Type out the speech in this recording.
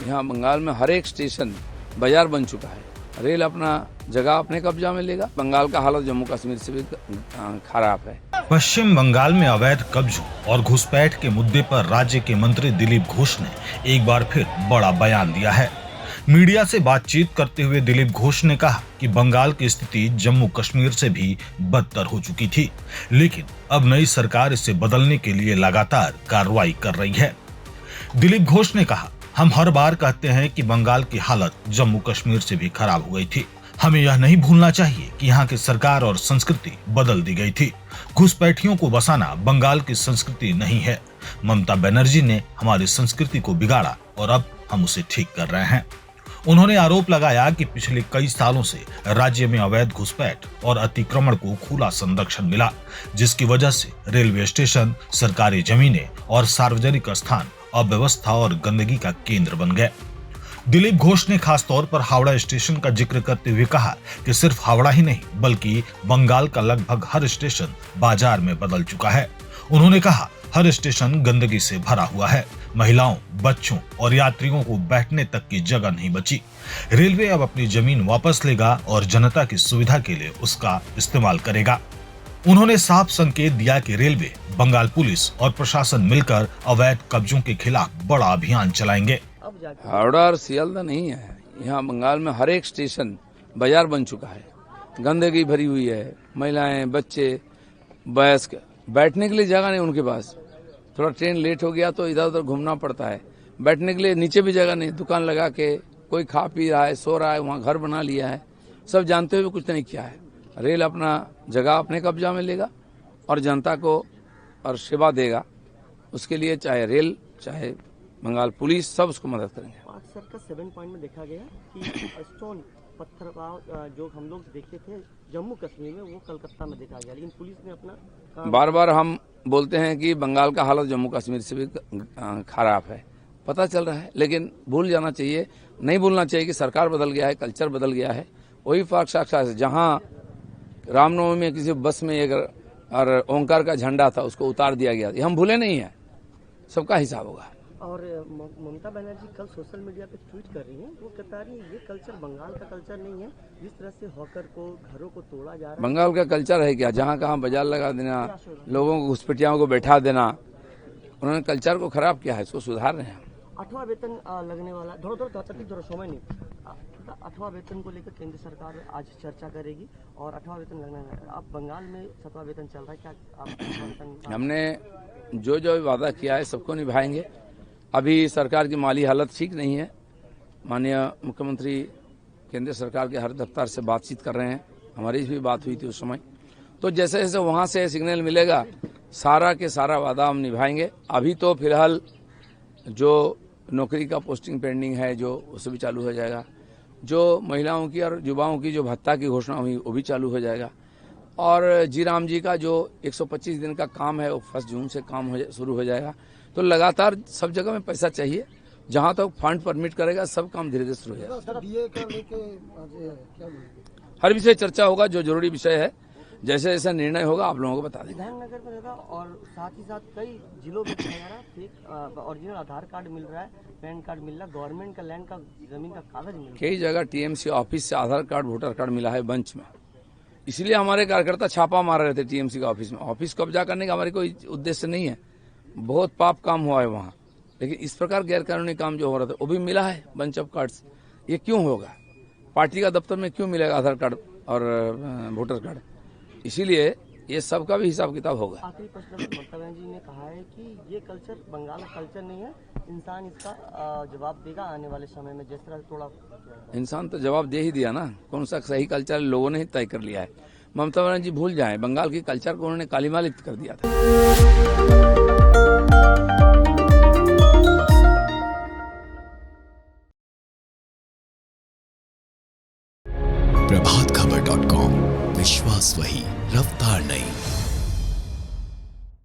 यहाँ बंगाल में हर एक स्टेशन बाजार बन चुका है। रेल अपना जगह अपने कब्जा में लेगा। बंगाल का हालत जम्मू कश्मीर से भी खराब है। पश्चिम बंगाल में अवैध कब्जों और घुसपैठ के मुद्दे पर राज्य के मंत्री दिलीप घोष ने एक बार फिर बड़ा बयान दिया है। मीडिया से बातचीत करते हुए दिलीप घोष ने कहा कि बंगाल की स्थिति जम्मू कश्मीर से भी बदतर हो चुकी थी, लेकिन अब नई सरकार इसे बदलने के लिए लगातार कार्रवाई कर रही है। दिलीप घोष ने कहा, हम हर बार कहते हैं कि बंगाल की हालत जम्मू कश्मीर से भी खराब हो गई थी। हमें यह नहीं भूलना चाहिए कि यहाँ की सरकार और संस्कृति बदल दी गई थी। घुसपैठियों को बसाना बंगाल की संस्कृति नहीं है। ममता बनर्जी ने हमारी संस्कृति को बिगाड़ा और अब हम उसे ठीक कर रहे हैं। उन्होंने आरोप लगाया कि पिछले कई सालों से राज्य में अवैध घुसपैठ और अतिक्रमण को खुला संरक्षण मिला, जिसकी वजह से रेलवे स्टेशन, सरकारी जमीनें और सार्वजनिक स्थान अव्यवस्था और गंदगी का केंद्र बन गए। दिलीप घोष ने खास तौर पर हावड़ा स्टेशन का जिक्र करते हुए कहा कि सिर्फ हावड़ा ही नहीं बल्कि बंगाल का लगभग हर स्टेशन बाजार में बदल चुका है। उन्होंने कहा, हर स्टेशन गंदगी से भरा हुआ है। महिलाओं, बच्चों और यात्रियों को बैठने तक की जगह नहीं बची। रेलवे अब अपनी जमीन वापस लेगा और जनता की सुविधा के लिए उसका इस्तेमाल करेगा। उन्होंने साफ संकेत दिया कि रेलवे, बंगाल पुलिस और प्रशासन मिलकर अवैध कब्जों के खिलाफ बड़ा अभियान चलाएंगे। हावड़ा और सियालदा नहीं है, यहाँ बंगाल में हर एक स्टेशन बाजार बन चुका है। गंदगी भरी हुई है। महिलाएं, बच्चे, वयस्क बैठने के लिए जगह नहीं उनके पास। थोड़ा ट्रेन लेट हो गया तो इधर उधर घूमना पड़ता है। बैठने के लिए नीचे भी जगह नहीं। दुकान लगा के कोई खा पी रहा है, सो रहा है, वहाँ घर बना लिया है। सब जानते हुए कुछ नहीं किया है। रेल अपना जगह अपने कब्जा में लेगा और जनता को और सेवा देगा। उसके लिए चाहे रेल, चाहे बंगाल पुलिस, सब उसको मदद करेंगे। सर का 7 पॉइंट में देखा गया कि स्टोन पत्थर जो हम लोग देखे थे जम्मू कश्मीर में, वो कलकत्ता में देखा गया, लेकिन पुलिस ने अपना बार बार हम बोलते हैं कि बंगाल का हालत जम्मू कश्मीर से भी खराब है। पता चल रहा है, लेकिन भूल जाना चाहिए, नहीं भूलना चाहिए कि सरकार बदल गया है, कल्चर बदल गया है। वही फर्क साक्षात है। जहाँ रामनवमी में किसी बस में एक और ओंकार का झंडा था, उसको उतार दिया गया। ये हम भूले नहीं है, सबका हिसाब होगा। और ममता बनर्जी कल सोशल मीडिया पे ट्वीट कर रही हैं, वो बता रही है ये कल्चर बंगाल का कल्चर नहीं है। जिस तरह से हॉकर को, घरों को तोड़ा जा रहा है, बंगाल का कल्चर है क्या? जहाँ कहाँ बाजार लगा देना, लोगों को, घुसपैठियों को बैठा देना, उन्होंने कल्चर को खराब किया है। इसको सुधार रहे हैं। 8वां वेतन लगने वाला, थोड़ा समय नहीं, 8वां वेतन को लेकर केंद्र सरकार आज चर्चा करेगी और 8वां वेतन लगने वाला। अब बंगाल में 7वां वेतन चल रहा है, क्या आप हमने जो वादा किया है सबको निभाएंगे। अभी सरकार की माली हालत ठीक नहीं है। माननीय मुख्यमंत्री केंद्र सरकार के हर दफ्तर से बातचीत कर रहे हैं। हमारी भी बात हुई थी उस समय। तो जैसे जैसे वहाँ से सिग्नल मिलेगा, सारा के सारा वादा हम निभाएंगे। अभी तो फिलहाल जो नौकरी का पोस्टिंग पेंडिंग है, जो उसे भी चालू हो जाएगा। जो महिलाओं की और युवाओं की जो भत्ता की घोषणा हुई, वो भी चालू हो जाएगा। और जी राम जी का जो 125 दिन का काम है, वो 1 जून से काम शुरू हो जाएगा। तो लगातार सब जगह में पैसा चाहिए। जहां तक फंड परमिट करेगा, सब काम धीरे धीरे शुरू हो जाएगा। हर विषय चर्चा होगा, जो जरूरी विषय है। जैसे जैसे निर्णय होगा आप लोगों को बता देंगे। विधाननगर में होगा और साथ ही साथ कई जिलों में फेक ओरिजिनल आधार कार्ड मिल रहा है, पैन कार्ड मिल रहा है, गवर्नमेंट का लैंड का, जमीन का कागज मिल रहा है। कई जगह टीएमसी ऑफिस से आधार कार्ड, वोटर कार्ड मिला है बंच में। इसलिए हमारे कार्यकर्ता छापा मार रहे थे टीएमसी का ऑफिस में। ऑफिस कब्जा करने का हमारी कोई उद्देश्य नहीं है। बहुत पाप काम हुआ है वहाँ, लेकिन इस प्रकार गैरकानूनी काम जो हो रहा था वो भी मिला है बंच ऑफ कार्ड्स। ये क्यों होगा? पार्टी का दफ्तर में क्यों मिलेगा आधार कार्ड और वोटर कार्ड? इसीलिए ये सब का भी हिसाब किताब होगा। आखिरी प्रश्न ममता बनर्जी ने कहा है कि ये कल्चर बंगाल का कल्चर नहीं है, इंसान इसका जवाब देगा आने वाले समय में। जिस तरह थोड़ा इंसान तो जवाब दे ही दिया ना। कौन सा सही कल्चर लोगों ने ही तय कर लिया है। ममता बनर्जी भूल जाए, बंगाल की कल्चर को उन्होंने कालीमालित कर दिया था। प्रभातखबर.com, विश्वास वही, रफ्तार नहीं।